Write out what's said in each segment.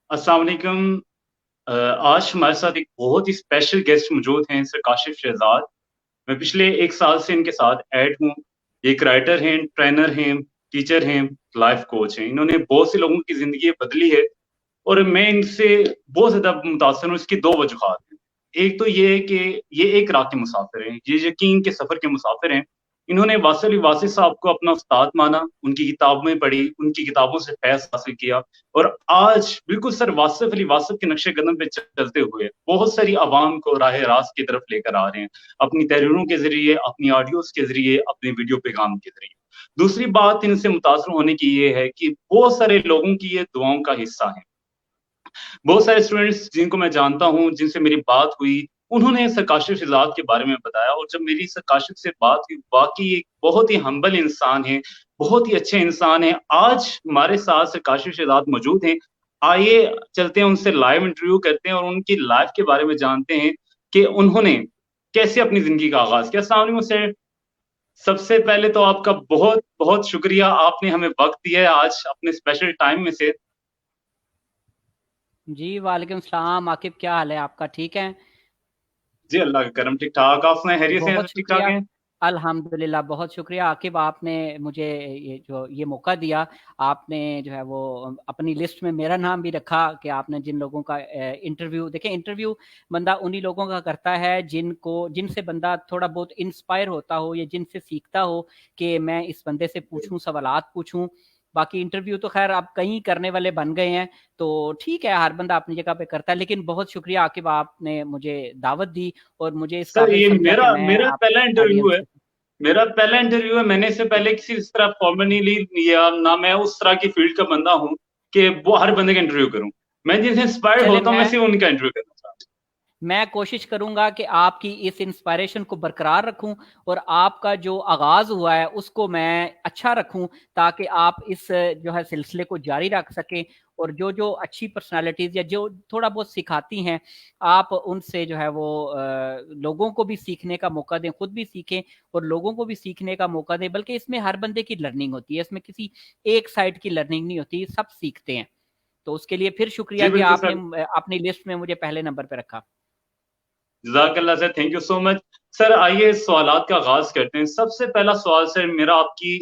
अस्सलाम वालेकुम। आज हमारे साथ एक बहुत ही स्पेशल गेस्ट मौजूद हैं, सर काशिफ शहजाद। मैं पिछले 1 साल से इनके साथ ऐड हूँ। ये एक राइटर हैं, ट्रेनर हैं, टीचर हैं, लाइफ कोच हैं। इन्होंने बहुत से लोगों की ज़िंदगी बदली है और मैं इनसे बहुत ज़्यादा मुतासिर हूँ। इसकी 2 वजूहात हैं। एक तो ये है कि ये एक राह के मुसाफिर हैं, ये यकीन के सफ़र के मुसाफिर हैं। इन्होंने वासिल अली वासिल साहब को अपना उस्ताद माना, उनकी किताबें पढ़ी, उनकी किताबों से फ़ैज़ हासिल किया और आज बिल्कुल सर वासिफ अली वासिफ के नक्शे कदम पे चलते हुए बहुत सारी आवाम को राह रास्त की तरफ लेकर आ रहे हैं, अपनी तहरीरों के ज़रिए, अपनी ऑडियोज़ के ज़रिए, अपने वीडियो पैगाम के ज़रिए। दूसरी बात इनसे मुतासिर होने की ये है कि बहुत सारे लोगों की ये दुआओं का हिस्सा हैं। बहुत सारे स्टूडेंट्स जिनको मैं जानता हूँ, जिनसे मेरी बात हुई, उन्होंने सर काशिफ शहज़ाद के बारे में बताया और जब मेरी सर काशिफ से बात हुई, वाक़ई एक बहुत ही हम्बल इंसान हैं, बहुत ही अच्छे इंसान हैं। आज हमारे साथ सर काशिफ शहज़ाद मौजूद हैं। आइए चलते हैं उनसे लाइव इंटरव्यू करते हैं और उनकी लाइफ़ के बारे में जानते हैं कि उन्होंने कैसे अपनी ज़िंदगी का आगाज़ किया। अस्सलाम वालेकुम सर। सबसे पहले तो आपका बहुत-बहुत शुक्रिया, आपने हमें वक़्त दिया है आज अपने स्पेशल टाइम में से। जी, वालेकुम सलाम। आकिब, क्या हाल है आपका? ठीक है? जी, अल्लाह का करम ठीक-ठाक। आप सुनाएँ खैरियत से हैं, बहुत सब ठीक-ठाक शुक्रिया। हैं? अल्हम्दुलिल्लाह, बहुत शुक्रिया आकिब, आपने मुझे ये मौका दिया। आपने जो है वो अपनी लिस्ट में मेरा नाम भी रखा कि आपने जिन लोगों का इंटरव्यू देखें, इंटरव्यू बंदा उन्हीं लोगों का करता है जिनसे बंदा थोड़ा बहुत इंस्पायर होता हो या जिनसे सीखता हो कि मैं इस बंदे से पूछूँ, सवालात पूछूँ। बाकी इंटरव्यू तो ख़ैर अब कई करने वाले बन गए हैं, तो ठीक है, हर बंदा अपनी जगह पे करता है। लेकिन बहुत शुक्रिया आकिब, आपने मुझे दावत दी और मुझे इस सर काबिल ये समझा कि मेरा मैं मेरा पहला आपकी इंटरव्यू ऑडियंस है। को। मेरा पहला इंटरव्यू है, मैंने इससे पहले किसी इस तरह फॉर्मेट नहीं लिया, ना मैं उस तरह की फ़ील्ड का बंदा हूँ कि वो हर बंदे का इंटरव्यू करूँ। मैं जिनसे इंस्पायर्ड चले होता हूँ, मैं सिर्फ़ उनका इंटरव्यू करना चाहता हूँ। मैं कोशिश करूँगा कि आपकी इस इंस्पायरेशन को बरकरार रखूँ और आपका जो आगाज़ हुआ है उसको मैं अच्छा रखूँ, ताकि आप इस जो है सिलसिले को जारी रख सकें और जो अच्छी पर्सनैलिटीज़ या जो थोड़ा बहुत सिखाती हैं, आप उनसे जो है वो लोगों को भी सीखने का मौका दें, खुद भी सीखें और लोगों को भी सीखने का मौका दें। बल्कि इसमें हर बंदे की लर्निंग होती है, इसमें किसी एक साइड की लर्निंग नहीं होती, सब सीखते हैं। तो उसके लिए फिर शुक्रिया जी, कि बिल्कुल आपने सर। अपनी लिस्ट में मुझे पहले नंबर पे रखा। जज़ाकल्लाह sir, thank you so much. Sir आइए सवालात का आगाज़ करते हैं। सबसे पहला सवाल सर मेरा आपकी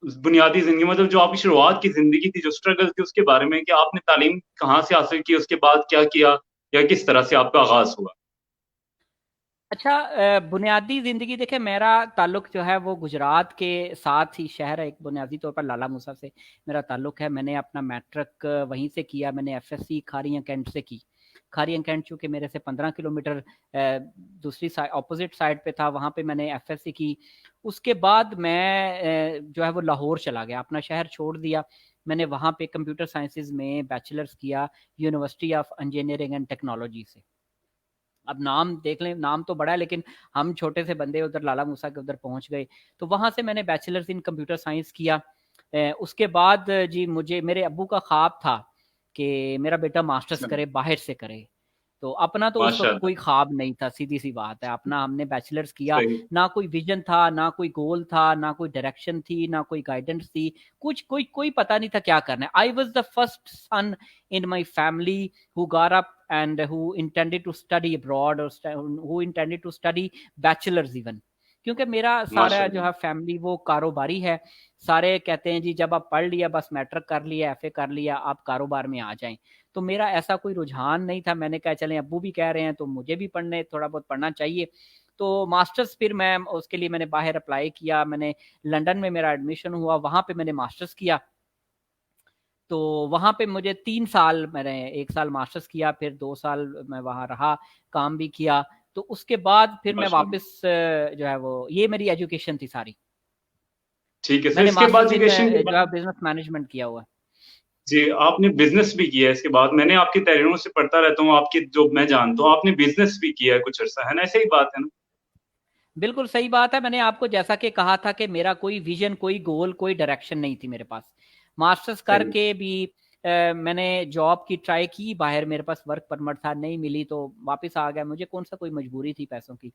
बुनियादी ज़िंदगी मतलब जो आपकी शुरुआत की ज़िंदगी थी, जो स्ट्रगल थी उसके बारे में कि आपने तालीम कहाँ से हासिल की, उसके बाद क्या किया या किस तरह से आपका आगाज़ हुआ? अच्छा, बुनियादी ज़िंदगी देखिए, मेरा ताल्लुक जो है वो गुजरात के साथ ही शहर है, एक बुनियादी तौर पर लाला मूसा से मेरा ताल्लुक है। मैंने अपना मैट्रिक वहीं से किया, मैंने एफएससी खारियां कैंट से की। खारियां कैंट चूँकि मेरे से 15 किलोमीटर दूसरी साइड अपोज़िट साइड पे था, वहाँ पे मैंने एफएससी की। उसके बाद मैं जो है वो लाहौर चला गया, अपना शहर छोड़ दिया। मैंने वहाँ पे कंप्यूटर साइंसेज़ में बैचलर्स किया, university of engineering and technology से। अब नाम देख लें, नाम तो बड़ा है, लेकिन हम छोटे से बंदे उधर लाला मूसा के उधर पहुंच गए। तो वहां से मैंने बैचलर्स इन कंप्यूटर साइंस किया। उसके बाद जी मुझे मेरे अब्बू का ख्वाब था कि मेरा बेटा मास्टर्स अच्छा, करे, बाहर से करे। तो अपना तो उस वक्त माशाअल्लाह, कोई ख्वाब नहीं था, सीधी सी बात है। अपना हमने बैचलर्स किया, सही। ना कोई विजन था, ना कोई गोल था, ना कोई डायरेक्शन थी, ना कोई गाइडेंस थी। कुछ कोई कोई पता नहीं था क्या करना है। I was the first son in my family who got up and who intended to study abroad or who intended to study bachelor's even, क्योंकि मेरा सारा जो माशाअल्लाह। है फैमिली वो कारोबारी है। सारे कहते हैं जी जब आप पढ़ लिया, बस मैट्रिक कर लिया, एफए कर लिया, आप कारोबार में आ जाएं। तो मेरा ऐसा कोई रुझान नहीं था। मैंने कहा चलें, अब्बू भी कह रहे हैं तो मुझे भी थोड़ा बहुत पढ़ना चाहिए। तो मास्टर्स फिर मैं उसके लिए मैंने बाहर अप्लाई किया। मैंने लंदन में मेरा एडमिशन हुआ, वहाँ पे मैंने मास्टर्स किया। तो वहाँ पे मुझे 3 साल मैंने 1 साल मास्टर्स किया, फिर 2 साल मैं वहाँ रहा, काम भी किया। तो उसके बाद फिर मैं माशाअल्लाह। वापस जो है वो ये मेरी एजुकेशन थी सारी। ठीक है, सर मैंने इसके बाद मास्टर्स इन एजुकेशन के जो है बाद बिज़नेस मैनेजमेंट किया हुआ है। जी, आपने बिज़नेस भी किया है इसके बाद। मैंने आपकी तहरीरों से पढ़ता रहता हूँ, आपकी जो मैं जानता हूँ, आपने बिज़नेस भी किया है कुछ अरसा, है ना? ऐसे ही बात है ना? बिल्कुल सही बात है। मैंने आपको जैसा कि कहा था कि मेरा कोई विज़न, कोई गोल, कोई डायरेक्शन नहीं थी मेरे पास। मास्टर्स सही, करके भी मैंने जॉब की ट्राई की बाहर, मेरे पास वर्क परमिट था, नहीं मिली तो वापस आ गया। मुझे कौन-सा कोई मजबूरी थी पैसों की।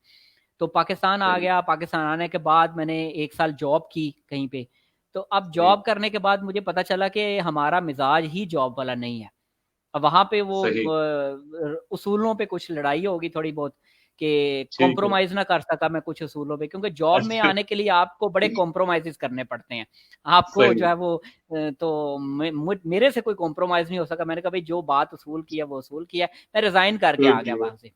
तो पाकिस्तान आ सही, गया। पाकिस्तान आने के बाद मैंने 1 साल जॉब की कहीं पे। तो अब सही। जॉब करने के बाद मुझे पता चला कि हमारा मिज़ाज ही जॉब वाला नहीं है। वहाँ पे वो सही। उसूलों पे कुछ लड़ाई होगी थोड़ी बहुत कि ठीक है। कॉम्प्रोमाइज़ ना कर सका मैं कुछ उसूलों पे, क्योंकि जॉब में अच्छा। आने के लिए आपको बड़े कॉम्प्रोमाइज़ेज़ करने पड़ते हैं। आपको जो सही। है वो तो मेरे से कोई कॉम्प्रोमाइज़ नहीं हो सका। मैंने कहा भई जो बात उसूल की है वो उसूल की है। मैं रिज़ाइन करके आ गुड गया गुड। वहाँ से।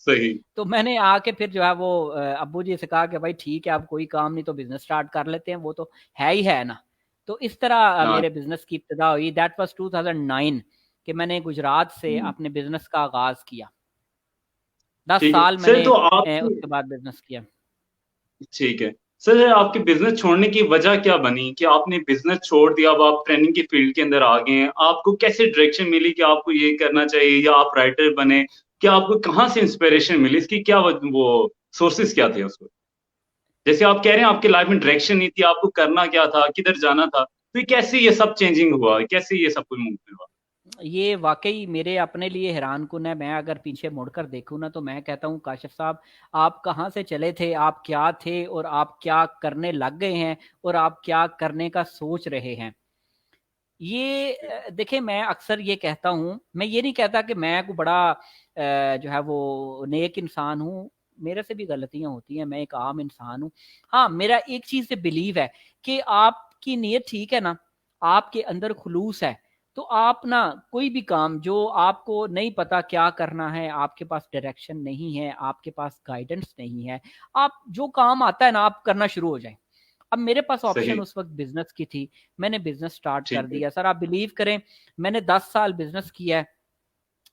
सही। तो मैंने आके फिर जो है वो अब्बू जी से कहा कि भाई ठीक है, अब कोई काम नहीं तो बिज़नेस स्टार्ट कर लेते हैं, वो तो है ही है ना। तो इस तरह हाँ। मेरे बिज़नेस की इब्तिदा हुई। दैट वाज़ 2009 कि मैंने गुजरात से हम्म, अपने बिज़नेस का आगाज़ किया। 10 ठीक है साल सर। मैंने तो आपकी, उसके बाद बिज़नेस किया। ठीक है सर, आपके बिजनेस छोड़ने की वजह क्या बनी कि आपने बिजनेस छोड़ दिया, अब आप ट्रेनिंग की फील्ड के अंदर आ गए हैं? आपको कैसे डायरेक्शन मिली कि आपको ये करना चाहिए, या आप राइटर बने? क्या आपको कहाँ से इंस्पिरेशन मिली? इसकी क्या वो सोर्सेस क्या थे उसको? जैसे आप कह रहे हैं आपकी लाइफ में डायरेक्शन नहीं थी, आपको करना क्या था, किधर जाना था, तो ये कैसे ये सब चेंजिंग हुआ, कैसे ये सब कुछ मूव हुआ? ये वाक़ई मेरे अपने लिए हैरान-कुन है। मैं अगर पीछे मुड़कर देखूँ ना तो मैं कहता हूँ काशिफ़ साहब, आप कहाँ से चले थे, आप क्या थे और आप क्या करने लग गए हैं और आप क्या करने का सोच रहे हैं। ये देखिए मैं अक्सर ये कहता हूँ, मैं ये नहीं कहता कि मैं कोई बड़ा जो है वो नेक इंसान हूँ, मेरे से भी गलतियाँ होती हैं, मैं एक आम इंसान हूँ। हाँ, मेरा एक चीज़ से बिलीव है कि आपकी नीयत ठीक है ना, आपके अंदर खुलूस है, तो आप ना कोई भी काम जो आपको नहीं पता क्या करना है, आपके पास डायरेक्शन नहीं है, आपके पास गाइडेंस नहीं है, आप जो काम आता है ना आप करना शुरू हो जाएँ। अब मेरे पास ऑप्शन सही। उस वक़्त बिज़नेस की थी, मैंने बिज़नेस स्टार्ट कर ठीक है। दिया। सर आप बिलीव करें, मैंने 10 साल बिज़नेस किया है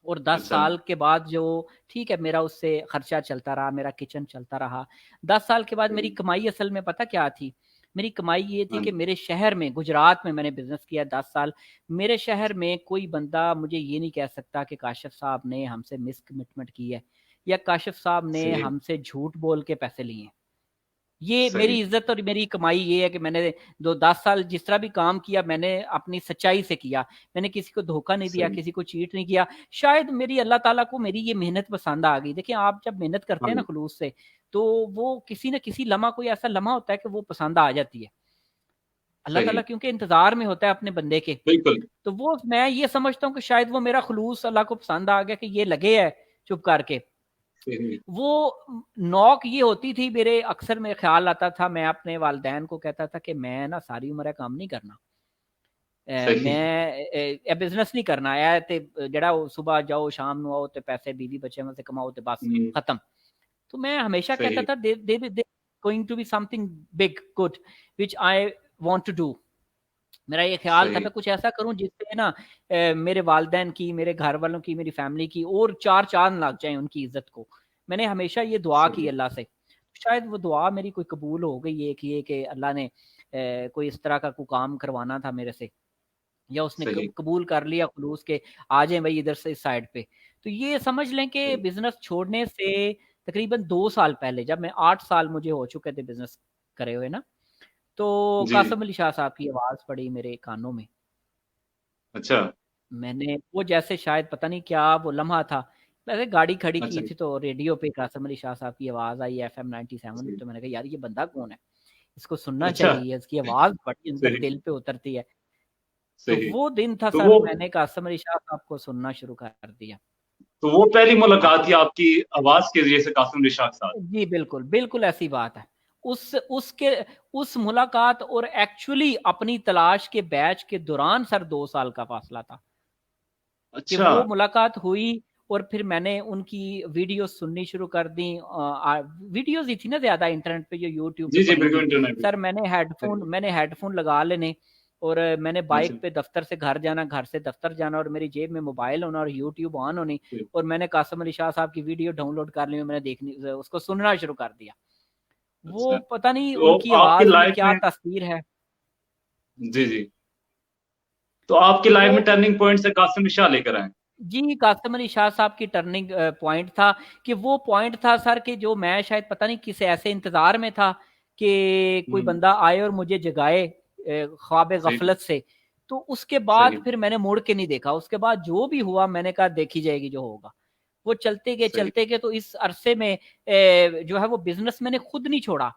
और 10 अच्छा। साल के बाद जो ठीक है मेरा उससे खर्चा चलता रहा, मेरा किचन चलता रहा। 10 साल के बाद मेरी सही। कमाई असल में पता क्या थी? मेरी कमाई ये थी हाँ। कि मेरे शहर में, गुजरात में मैंने बिज़नेस किया 10 साल। मेरे शहर में कोई बंदा मुझे ये नहीं कह सकता कि काशिफ़ साहब ने हमसे मिसकमिटमेंट की है या काशिफ़ साहब ने सही। हमसे झूठ बोल के पैसे लिए हैं। ये सही। मेरी इज़्ज़त और मेरी कमाई ये है कि मैंने दो 10 साल जिस तरह भी काम किया मैंने अपनी सच्चाई से किया। मैंने किसी को धोखा नहीं दिया, सही। किसी को चीट नहीं किया। शायद मेरी अल्लाह ताला को मेरी ये मेहनत पसंद आ गई। देखिए आप जब मेहनत करते हाँ। हैं ना खुलूस से, तो वो किसी न किसी लम्हा कोई ऐसा लम्हा होता है कि वो पसंद आ जाती है। अल्लाह ताला सही। क्योंकि इंतज़ार में होता है अपने बंदे के। बिल्कुल। तो वो मैं ये समझता हूँ कि शायद वो मेरा खुलूस अल्लाह को पसंद आ गया कि ये लगे है चुप करके। सही। वो नॉक ये होती थी मेरे अक्सर में ख़्याल आता था, मैं अपने वालिदैन को कहता था कि मैं ना सारी उम्र ये काम नहीं करना। सही। मैं बिज़नेस नहीं करना है ते जेड़ा सुबह जाओ शाम ਨੂੰ आओ ते पैसे बीवी बच्चे में से कमाओ ते बस हम्म, खत्म। तो मैं हमेशा कहता सही। था they going to be something big good which I want to do. मेरा ये ख़्याल था सही। मैं कुछ ऐसा करूँ जिससे ना मेरे वालिदैन की, मेरे घर वालों की, मेरी फ़ैमिली की और 4 चाँद लग जाएँ उनकी इज़्ज़त को। मैंने हमेशा ये दुआ की सही। अल्लाह से। शायद वो दुआ मेरी कोई कबूल हो गई है कि ये कि अल्लाह ने कोई इस तरह का कोई काम करवाना था मेरे से या उसने सही। कबूल कर लिया खुलूस के आ जाएँ भई इधर से इस साइड पे। तो ये समझ लें कि सही। बिज़नेस छोड़ने से तकरीबन 2 साल पहले जब मैं 8 साल मुझे हो चुके थे बिज़नेस करे हुए ना, तो जी। कासिम अली शाह साहब की आवाज़ पड़ी मेरे कानों में। अच्छा। मैंने वो जैसे शायद पता नहीं क्या वो लम्हा था। मैंने गाड़ी खड़ी की अच्छा। थी तो रेडियो पे कासिम अली शाह साहब की आवाज़ आई एफएम 97 सही। तो मैंने कहा यार ये बंदा कौन है? इसको सुनना अच्छा। चाहिए, इसकी आवाज़ बड़ी अंदर सही। दिल पे उतरती है। तो सही। वो दिन था तो सर वो मैंने कासिम अली शाह साहब को सुनना शुरू कर दिया। तो वो पहली अब मुलाकात थी आपकी आवाज के जरिए से कासिम रिशाद के साथ? जी, बिल्कुल, बिल्कुल ऐसी बात है। उसके उस मुलाकात और एक्चुअली अपनी तलाश के बैच के दौरान सर 2 साल का फ़ासला था। कि अच्छा। वो मुलाकात हुई और फिर मैंने उनकी वीडियो सुननी शुरू कर दी वीडियोज़ ही थी ना ज़्यादा इंटरनेट पे जो यूट्यूब पे जी, जी, पड़ी बिल्कुल थी। इंटरनेट पे। सर सही। मैंने हेडफ़ोन लगा लेने और मैंने अच्छा। बाइक पे दफ़्तर से घर जाना, घर से दफ़्तर जाना और मेरी जेब में मोबाइल होना और यूट्यूब ऑन होनी जी। और मैंने कासिम अली शाह साहब की वीडियो डाउनलोड कर ली और मैंने देखनी उसको सुनना शुरू कर दिया। वो अच्छा। पता नहीं तो उनकी आपकी आवाज़ में लाइफ क्या में, तासीर है। जी, जी। तो आपकी तो लाइफ वो में टर्निंग पॉइंट से कासिम निशा लेकर आए। जी, कासिम अली शाह साहब की टर्निंग पॉइंट था कि वो पॉइंट था सर कि जो मैं शायद पता नहीं किस ऐसे इंतज़ार में था कि कोई हुँ, बंदा आए और मुझे जगाए सही। ख्वाब-ए-गफ़लत से। तो उसके बाद सही। फिर मैंने मुड़ के नहीं देखा। उसके बाद जो भी हुआ मैंने कहा देखी जाएगी जो होगा। वो सही। चलते गए तो इस अरसे में जो है वो बिज़नेस मैंने खुद नहीं छोड़ा।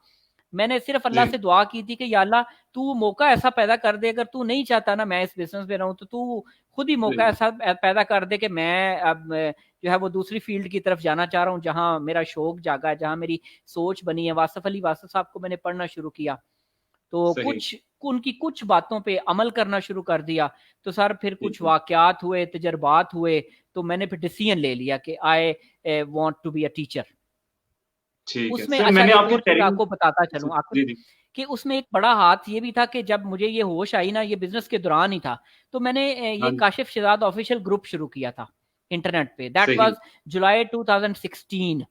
मैंने सिर्फ अल्लाह जी, से दुआ की थी कि या अल्लाह तू मौका ऐसा पैदा कर दे, अगर तू नहीं चाहता ना मैं इस बिज़नेस में रहूँ, तो तू खुद ही मौका जी, ऐसा पैदा कर दे कि मैं अब जो है वो दूसरी फ़ील्ड की तरफ जाना चाह रहा हूँ, जहाँ मेरा शौक जागा है, जहाँ मेरी सोच बनी है। वासिफ़ अली वासफ़ साहब को मैंने पढ़ना शुरू किया, तो सही। उनकी कुछ बातों पे अमल करना शुरू कर दिया, तो सर फिर जी, कुछ जी, वाक़यात हुए, तजर्बात हुए, तो मैंने फिर डिसीज़न ले लिया कि I want to be a teacher. ठीक है। उसमें सर अच्छा मैंने एक आपकी और चीज़ तहरीर आपको बताता जी, चलूँ आपको, जी, जी। कि उसमें एक बड़ा हाथ ये भी था कि जब मुझे ये होश आई ना, ये बिज़नेस के दौरान ही था, तो मैंने हाँ ये जी, काशिफ़ शहज़ाद ऑफ़िशियल ग्रुप शुरू किया था, इंटरनेट पे। दैट सही। वाज़ जुलाई 2016,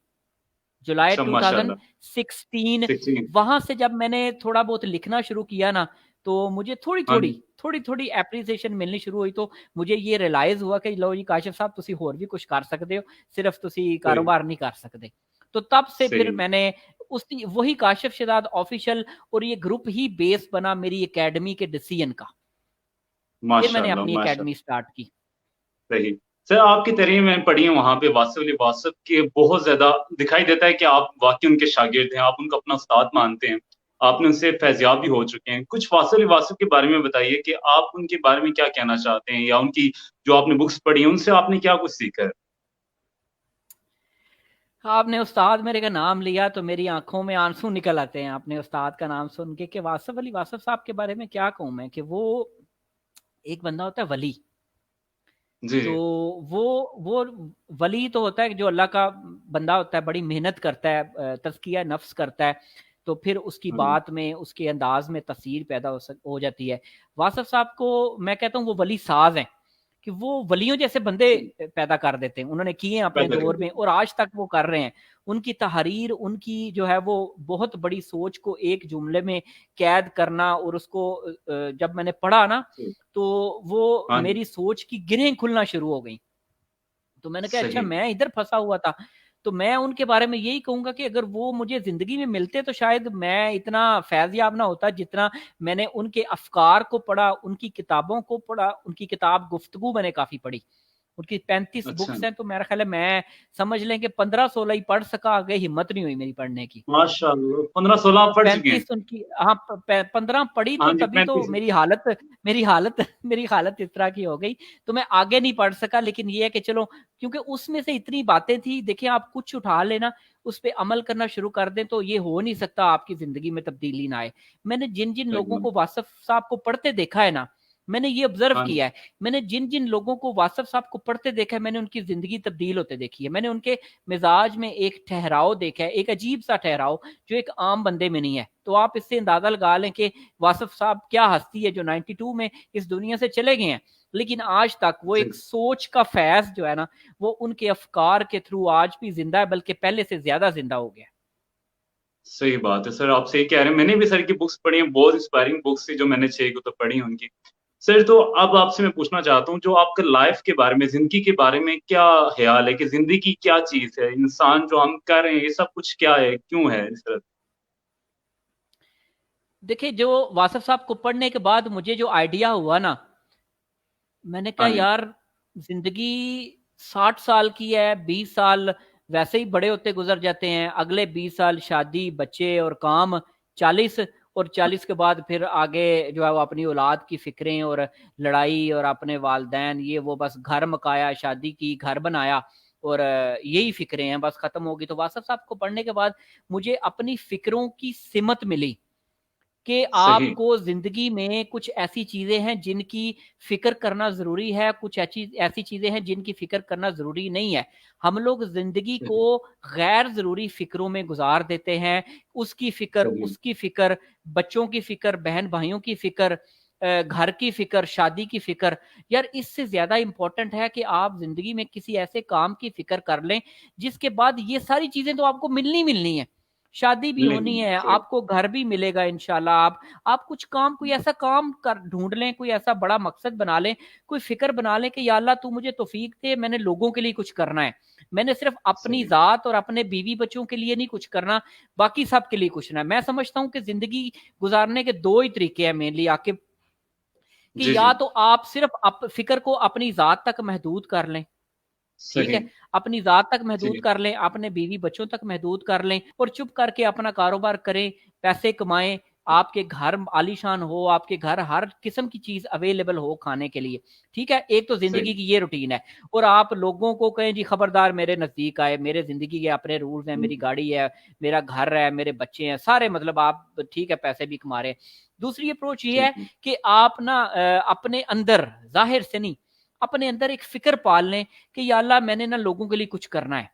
जुलाई अच्छा, माशाल्लाह। 2016। 16 वहाँ से जब मैंने थोड़ा बहुत लिखना शुरू किया ना, तो मुझे हाँ थोड़ी-थोड़ी, जी, थोड़ी-थोड़ी एप्रिसिएशन मिलनी शुरू हुई, तो मुझे ये रियलाइज़ हुआ कि लो जी काशिफ़ साहब तुसी होर भी कुछ कर सकते हो, सिर्फ़ तुसी सही, कारोबार नहीं कर सकते। तो तब से फिर सही। मैंने उसी वही काशिफ़ शहज़ाद ऑफ़िशियल और ये ग्रुप ही बेस बना मेरी एकेडमी के डिसीज़न का। फिर मैंने माशाल्लाह, अपनी माशाल्लाह। एकेडमी स्टार्ट की। सही। सर आपकी तहरीर मैंने पढ़ी है वहाँ पे वासिफ़ अली वासफ़ के बहुत ज़्यादा दिखाई देता है कि आप वाक़ई उनके शागिर्द हैं, आप उनको अपना उस्ताद मानते हैं। आपने उनसे फ़ैज़याब भी हो चुके हैं। कुछ वासिफ़ अली वासफ़ के बारे में बताइए कि आप उनके बारे में क्या कहना चाहते हैं या उनकी जो आपने बुक्स पढ़ी हैं, उनसे आपने क्या कुछ सीखा है? आपने उस्ताद मेरे का नाम लिया तो मेरी आँखों में आँसू निकल आते हैं, आपने उस्ताद का नाम सुन के, कि वासिफ़ अली वासफ़ साहब के बारे में क्या कहूँ मैं, कि वो एक बंदा होता है वली। जी, तो वो वो वली तो होता है कि जो अल्लाह का बंदा होता है, बड़ी मेहनत करता है, तज़किया नफ्स करता है, तो फिर उसकी हाँ जी, बात में, उसके अंदाज़ में तअसीर पैदा हो जाती है। वासफ़ साहब को मैं कहता हूँ वो वली साज़ हैं, कि वो वलियों जैसे बंदे सही। पैदा कर देते हैं। उन्होंने किए हैं अपने पैदा कर दौर में देते हैं। और आज तक वो कर रहे हैं। उनकी तहरीर, उनकी जो है वो बहुत बड़ी सोच को एक जुमले में कैद करना, और उसको जब मैंने पढ़ा ना, सही। तो वो हाँ जी, मेरी सोच की गिरें खुलना शुरू हो गई। तो मैंने कहा अच्छा सही। मैं इधर फँसा हुआ था। तो मैं उनके बारे में यही कहूँगा कि अगर वो मुझे ज़िंदगी में मिलते तो शायद मैं इतना फ़ैज़-याब ना होता जितना मैंने उनके अफ़कार को पढ़ा, उनकी किताबों को पढ़ा, उनकी किताब गुफ्तगू मैंने काफ़ी पढ़ी। उनकी 35 अच्छा, बुक्स हैं, तो मेरा ख़्याल है मैं समझ लें कि 15-16 ही पढ़ सका, आगे हिम्मत नहीं हुई मेरी पढ़ने की। माशाअल्लाह 15-16 आप पढ़ चुके हैं? 35 उनकी, हाँ, प प 15 पढ़ी तो हाँ जी, तभी तो 35 मेरी हालत मेरी हालत इस तरह की हो गई, तो मैं आगे नहीं पढ़ सका। लेकिन ये है कि चलो, क्योंकि उसमें से इतनी बातें थी, देखिए आप कुछ उठा लेना, उस पे अमल करना शुरू कर दें, तो ये हो नहीं सकता आपकी ज़िंदगी में तब्दीली ना आए। मैंने जिन-जिन लोगों सही। को वासफ़ साहब को पढ़ते देखा है ना, मैंने ये ऑब्ज़र्व हाँ जी, किया है, मैंने जिन-जिन लोगों को वासफ़ साहब को पढ़ते देखा है, मैंने उनकी ज़िंदगी तब्दील होते देखी है। मैंने उनके मिज़ाज में एक ठहराव देखा है, एक अजीब-सा ठहराव, जो एक आम बंदे में नहीं है। तो आप इससे अंदाज़ा लगा लें कि वासफ़ साहब क्या हस्ती है, जो 92 में इस दुनिया से चले गए हैं। लेकिन आज तक वो एक सही। सोच का फैज़ जो है ना, वो उनके अफ़कार के थ्रू आज भी ज़िंदा है, बल्कि पहले से ज़्यादा ज़िंदा हो गया है। सही बात है सर, आप सही कह रहे हैं। मैंने भी सर की बुक्स पढ़ी हैं, बहुत इंस्पायरिंग बुक्स थी जो मैंने 6 कुतुब पढ़ी हैं उनकी। सर तो अब आपसे मैं पूछना चाहता हूँ जो आपका लाइफ़ के बारे में, ज़िंदगी के बारे में क्या ख़्याल है कि ज़िंदगी क्या चीज़ है? इंसान जो हम कर रहे हैं ये सब कुछ क्या है? क्यों है इस तरह? देखिए, जो वासफ़ साहब को पढ़ने के बाद मुझे जो आइडिया हुआ ना, मैंने कहा हाँ जी, यार ज़िंदगी 60 साल की है, 20 साल वैसे ही बड़े होते गुज़र जाते हैं, अगले 20 साल शादी, बच्चे और काम, 40, और 40 के बाद फिर आगे जो है वो अपनी औलाद की फ़िक्रें और लड़ाई, और अपने वालिदैन, ये वो, बस घर मकाया, शादी की, घर बनाया, और यही फ़िक्रें हैं, बस ख़त्म हो गई। तो वासफ़ साहब को पढ़ने के बाद मुझे अपनी फ़िक्रों की सिमत मिली, कि सही, आपको ज़िंदगी में कुछ ऐसी चीज़ें हैं जिनकी फ़िक्र करना ज़रूरी है, कुछ ऐसी ऐसी चीज़ें हैं जिनकी फ़िक्र करना ज़रूरी नहीं है। हम लोग ज़िंदगी को सही, गैर ज़रूरी फ़िक्रों में गुज़ार देते हैं। सही, उसकी फ़िक्र, बच्चों की फ़िक्र, बहन-भाइयों की फ़िक्र, घर की फ़िक्र, शादी की फ़िक्र। यार इससे ज़्यादा इम्पोर्टेंट है कि आप ज़िंदगी में किसी ऐसे काम की फ़िक्र कर लें, जिसके बाद ये सारी चीज़ें तो आपको मिलनी ही मिलनी है। शादी भी होनी नहीं, है, सही, आपको घर भी मिलेगा इंशाल्लाह। आप कुछ काम, कोई ऐसा काम कर ढूँढ लें, कोई ऐसा बड़ा मकसद बना लें, कोई फ़िक्र बना लें कि या अल्लाह तू मुझे तौफ़ीक दे, मैंने लोगों के लिए कुछ करना है। मैंने सिर्फ़ अपनी सही, ज़ात और अपने बीवी-बच्चों के लिए नहीं कुछ करना, बाकी सब के लिए कुछ ना है। मैं समझता हूँ कि ज़िंदगी गुज़ारने के 2 ही तरीके हैं मेनली आकिब, कि जी, या जी, तो आप सिर्फ़ फ़िक्र को अपनी ज़ात तक महदूद कर लें, ठीक सही, है? अपनी ज़ात तक महदूद जी, कर लें, अपने बीवी-बच्चों तक महदूद कर लें, और चुप करके अपना कारोबार करें, पैसे कमाएं, आपके घर आलीशान हो, आपके घर हर किस्म की चीज अवेलेबल हो खाने के लिए, ठीक है, एक तो जिंदगी सही। की ये रूटीन है। और आप लोगों को कहें जी खबरदार मेरे नजदीक आए, मेरे जिंदगी के अपने रूल्स हैं, मेरी गाड़ी है, मेरा घर है, मेरे बच्चे हैं सारे, मतलब आप ठीक है पैसे भी कमा रहे हैं। दूसरी अप्रोच ये है ठीक है। कि आप ना अपने अंदर, जाहिर से नहीं, अपने अंदर एक फिक्र पाल लें कि या अल्लाह मैंने ना लोगों के लिए कुछ करना है।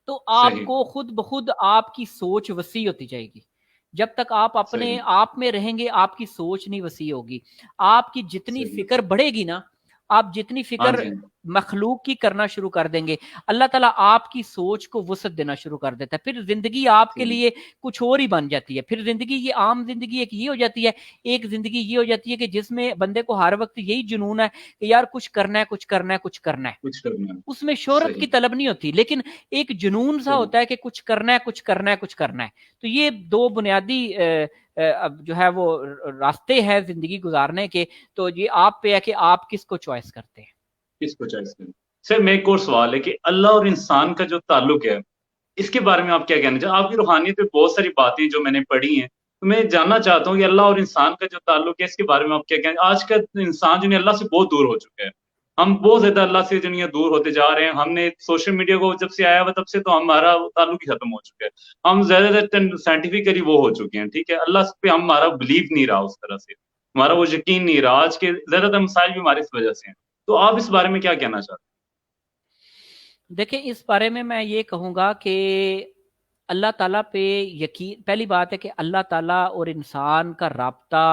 तो सही। आपको खुद ब खुद आपकी सोच वसी होती जाएगी। जब तक आप अपने सही। आप में रहेंगे, आपकी सोच नहीं वसी होगी। आपकी जितनी सही। फ़िक्र बढ़ेगी ना, आप जितनी हाँ फ़िक्र जी। मखलूक की करना शुरू कर देंगे, अल्लाह ताला आपकी सोच को वुसअत देना शुरू कर देता है। फिर ज़िंदगी आपके ठीक। लिए कुछ और ही बन जाती है। फिर ज़िंदगी ये आम ज़िंदगी एक ये हो जाती है, एक ज़िंदगी ये हो जाती है कि जिसमें बंदे को हर वक़्त यही जुनून है कि यार कुछ करना है, कुछ करना है, कुछ करना है। कुछ करना है। उसमें शोहरत की सही। तलब नहीं होती, लेकिन एक जुनून सा सही। होता है कि कुछ करना है, कुछ करना है, कुछ करना है। तो ये 2 बुनियादी अब जो है वो रास्ते हैं ज़िंदगी गुज़ारने के, तो ये आप पे है कि आप किसको चॉइस करते हैं। किसको चॉइस करें? सर मैं एक और सवाल है कि अल्लाह और इंसान का जो ताल्लुक है, इसके बारे में आप क्या कहना चाहें? आपकी रूहानियत पे बहुत सारी बातें जो मैंने पढ़ी हैं, तो मैं जानना चाहता हूँ कि अल्लाह और इंसान का जो ताल्लुक है, इसके बारे में आप क्या कहें? आज का इंसान जो है अल्लाह से बहुत दूर हो चुका है। हम बहुत ज़्यादा अल्लाह से जो है दूर होते जा रहे हैं। हमने सोशल मीडिया को जब से आया हुआ तब से तो हमारा ताल्लुक ही खत्म हो चुका है। हम ज़्यादातर साइंटिफिकली वो हो चुके हैं, ठीक है? अल्लाह पे हमारा बिलीव नहीं रहा उस तरह से। हमारा वो यकीन नहीं रहा। आज के ज़्यादातर मसाइल भी हमारी इस वजह से हैं। तो आप इस बारे में क्या कहना चाहते देखिए, इस बारे में मैं ये कहूँगा कि अल्लाह ताला पे यकीन, पहली बात है कि अल्लाह ताला और इंसान का राब्ता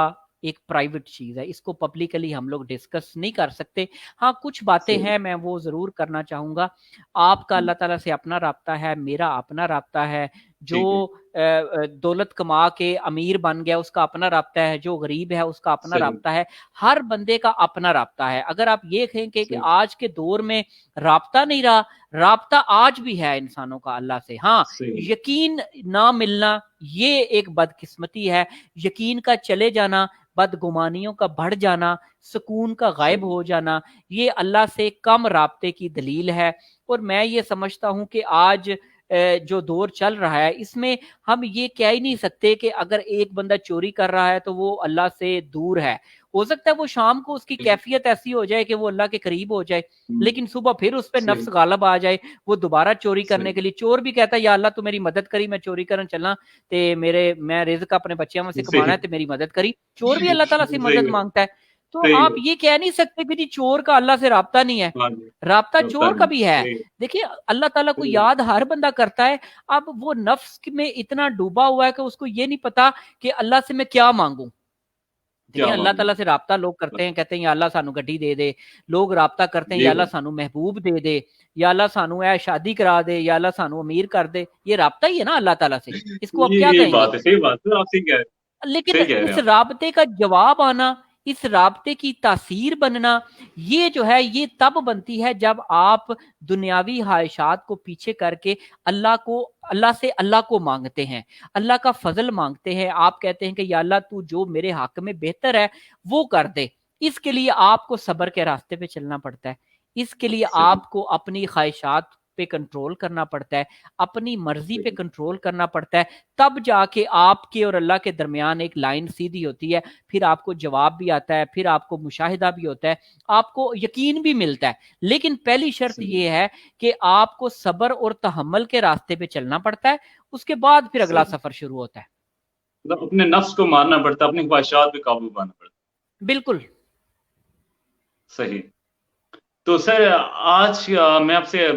एक प्राइवेट चीज़ है, इसको पब्लिकली हम लोग डिस्कस नहीं कर सकते। हाँ, कुछ बातें हैं? हैं मैं वो ज़रूर करना चाहूँगा। आपका हुँ, अल्लाह ताला से अपना राब्ता है, मेरा अपना राब्ता है। जो ठीक है। दौलत कमा के अमीर बन गया उसका अपना राब्ता है, जो गरीब है उसका अपना सही। राब्ता है। हर बंदे का अपना राब्ता है। अगर आप ये कहें कि सही। आज के दौर में राब्ता नहीं रहा, राब्ता आज भी है इंसानों का अल्लाह से। हाँ, सही। यकीन ना मिलना ये एक बदकिस्मती है। यकीन का चले जाना, बदगुमानियों का बढ़ जाना, सुकून का गायब सही। हो जाना, ये अल्लाह से कम राब्ते की दलील है। और मैं ये समझता हूँ कि आज जो दौर चल रहा है इसमें हम ये कह ही नहीं सकते कि अगर एक बंदा चोरी कर रहा है तो वो अल्लाह से दूर है। हो सकता है वो शाम को उसकी ठीक। कैफियत ऐसी हो जाए कि वो अल्लाह के करीब हो जाए, हुँ, लेकिन सुबह फिर उस पे सही। नफ्स गालब आ जाए, वो दोबारा चोरी करने सही। के लिए, चोर भी कहता है या अल्लाह तू मेरी मदद करी, मैं चोरी करन चलना ते मेरे मैं रिज़्क अपने बच्चों में से कमाना सही। है ते मेरी मदद करी। चोर भी अल्लाह ताला से सही मदद है। माँगता है। तो सही आप है। ये कह नहीं सकते कि जी चोर का अल्लाह से राब्ता नहीं है। हाँ जी। राब्ता होता चोर का नहीं। भी है। सही है। देखिए, अल्लाह ताला को सही है। याद हर बंदा करता है। अब वो नफ्स में इतना डूबा हुआ है कि उसको ये नहीं पता कि अल्लाह से मैं क्या माँगूँ? देखिए, क्या अल्लाह माँगू? ताला से राब्ता लोग करते हैं, कहते हैं या अल्लाह सानू गड्डी दे दे। लोग राब्ता करते हैं ये या अल्लाह बात सानू महबूब दे दे, या अल्लाह सानू ए शादी करा दे, या अल्लाह सानू अमीर कर दे। ये राब्ता ही है ना अल्लाह ताला से। इसको आप क्या ये कहेंगे? बात है, सही बात है, आप सही कह रहे हैं। लेकिन सही कह रहे हैं उस आप। राब्ते का जवाब आना, इस राब्ते की तासीर बनना, ये जो है ये तब बनती है जब आप दुनियावी ख्वाहिशात को पीछे करके अल्लाह से अल्लाह को मांगते हैं, अल्लाह का फजल मांगते हैं। आप कहते हैं कि या अल्लाह तू जो मेरे हक में बेहतर है वो कर दे। इसके लिए आपको सब्र के रास्ते पे चलना पड़ता है। इसके लिए सही। आपको अपनी ख्वाहिशात पे कंट्रोल करना पड़ता है, अपनी मर्जी पे सही। कंट्रोल करना पड़ता है। तब जाके आपके और अल्लाह के दरमियान एक लाइन सीधी होती है। फिर आपको जवाब भी आता है, फिर आपको मुशाहिदा भी होता है, आपको यकीन भी मिलता है। लेकिन पहली शर्त सही। ये है कि आपको सब्र और तहम्मुल के रास्ते पे चलना पड़ता है। उसके बाद फिर अगला सही। सफर शुरू होता है। मतलब अपने नफ्स को मारना पड़ता है, अपनी ख्वाहिशात पे काबू पाना पड़ता है। बिल्कुल। सही। तो सर आज मैं आपसे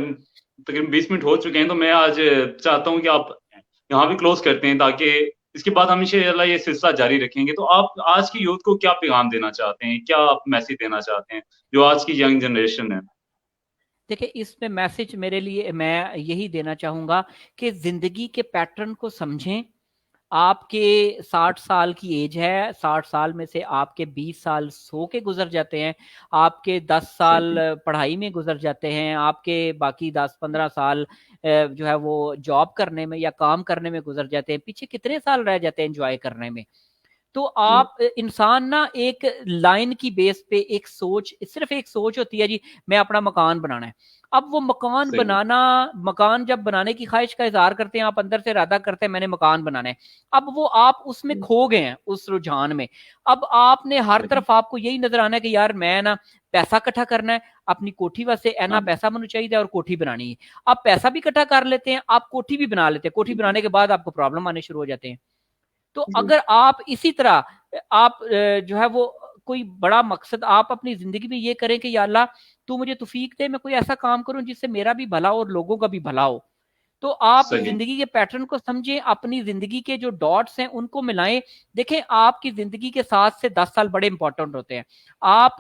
तकरीबन 20 मिनट हो चुके हैं, तो मैं आज चाहता हूँ कि आप यहाँ भी क्लोज़ करते हैं ताकि इसके बाद हम इंशाअल्लाह ये सिलसिला जारी रखेंगे। तो आप आज की यूथ को क्या पैगाम देना चाहते हैं? क्या आप मैसेज देना चाहते हैं, जो आज की यंग जनरेशन है? देखिए, इसमें मैसेज मेरे लिए मैं यही देना चाहूँगा कि ज़िंदगी के पैटर्न को समझें। आपके 60 साल की एज है, 60 साल में से आपके 20 साल सो के गुज़र जाते हैं, आपके 10 साल सही। पढ़ाई में गुज़र जाते हैं, आपके बाकी 10-15 साल जो है वो जॉब करने में या काम करने में गुज़र जाते हैं। पीछे कितने साल रह जाते हैं एन्जॉय करने में। तो आप इंसान ना एक लाइन की बेस पे एक सोच, सिर्फ एक सोच होती है जी, मैं अपना मकान बनाना है। अब वो मकान सही। बनाना, मकान जब बनाने की ख्वाहिश का इजहार करते हैं, आप अंदर से इरादा करते हैं मैंने मकान बनाना है। अब वो आप उसमें खो गए हैं, उस रुझान में। अब आपने हर सही। तरफ आपको यही नजर आना है कि यार मैं ना पैसा इकट्ठा करना है, अपनी कोठी वास्ते ऐना हाँ। पैसा मनु चाहिए और कोठी बनानी है। आप पैसा भी इकट्ठा कर लेते हैं, आप कोठी भी बना लेते हैं, कोठी बनाने के बाद आपको प्रॉब्लम आने शुरू हो जाते हैं। तो जी। अगर आप इसी तरह आप जो है वो कोई बड़ा मकसद आप अपनी जिंदगी में ये करें कि या अल्लाह तू मुझे तौफीक दे, मैं कोई ऐसा काम करूं जिससे मेरा भी भला हो और लोगों का भी भला हो। तो आप सही। जिंदगी के पैटर्न को समझें, अपनी जिंदगी के जो डॉट्स हैं उनको मिलाएं। देखें आपकी जिंदगी के 7 से 10 साल बड़े इंपॉर्टेंट होते हैं। आप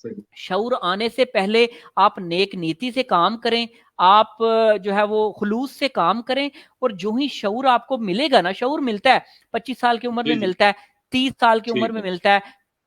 सही। शऊर आने से पहले आप नेक नीति से काम करें, आप जो है वो खुलूस से काम करें। और जो ही शऊर आपको मिलेगा ना, शऊर मिलता है 25 साल की उम्र में जी जी। मिलता है, 30 साल की उम्र ठीक में है। मिलता है,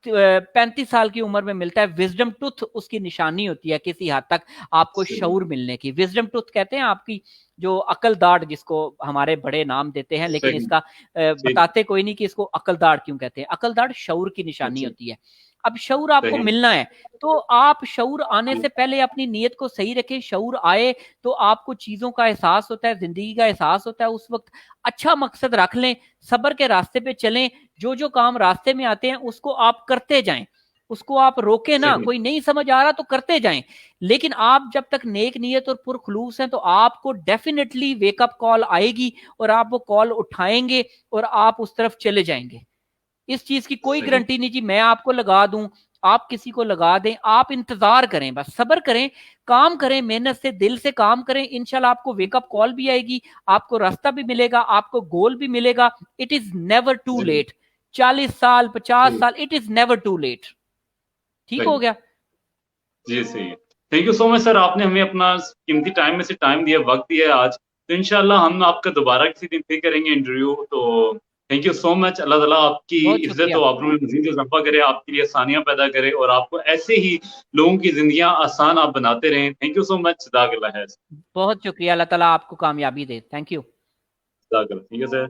35 साल की उम्र में मिलता है। विजडम टूथ उसकी निशानी होती है किसी हद तक आपको सही। शऊर मिलने की। विजडम टूथ कहते हैं आपकी जो अकल दाढ़, जिसको हमारे बड़े नाम देते हैं, लेकिन सही। इसका ठीक। बताते कोई नहीं कि इसको अकल दाढ़ क्यों कहते हैं। अकल दाढ़ शऊर की निशानी अच्छा। होती है। अब शऊर आपको सही। मिलना है, तो आप शऊर आने से पहले अपनी नीयत को सही रखें। शऊर आए तो आपको चीजों का एहसास होता है, जिंदगी का एहसास होता है, उस वक्त अच्छा मकसद रख लें, सब्र के रास्ते पे चलें। जो जो काम रास्ते में आते हैं उसको आप करते जाएं, उसको आप रोके ना। सही। कोई नहीं समझ आ रहा तो करते जाएं, लेकिन आप जब तक नेक नीयत और पुरखलूस हैं तो आपको डेफिनेटली वेकअप कॉल आएगी और आप वो कॉल उठाएंगे और आप उस तरफ चले जाएंगे। इस चीज की कोई सही। गारंटी नहीं जी मैं आपको लगा दूं, आप किसी को लगा दें। आप इंतजार करें, बस सब्र करें, काम करें, मेहनत से दिल से काम करें। इंशाल्लाह आपको वेकअप कॉल भी आएगी, आपको रास्ता भी मिलेगा, आपको गोल भी मिलेगा। इट इज नेवर टू जी। लेट। 40 साल, पचास सही। साल it is never too late. ठीक हो सही। गया। जी सही है। Thank you so much sir, आपने हमें अपना कीमती टाइम में से टाइम दिया, वक्त दिया है आज। तो इंशाल्लाह हम आपका दोबारा किसी दिन फिर करेंगे इंटरव्यू। तो थैंक यू सो मच। अल्लाह ताला आपकी बहुत इज्जत शुक्रिया। और आबरू में मजीद इजाफा करे, आपके लिए आसानियां पैदा करे और आपको ऐसे ही लोगों की जिंदगियां आसान आप बनाते रहें। Thank you so much. जज़ाकल्लाह खैर। बहुत शुक्रिया। अल्लाह ताला आपको कामयाबी दे। Thank you. जज़ाकल्लाह। ठीक है सर।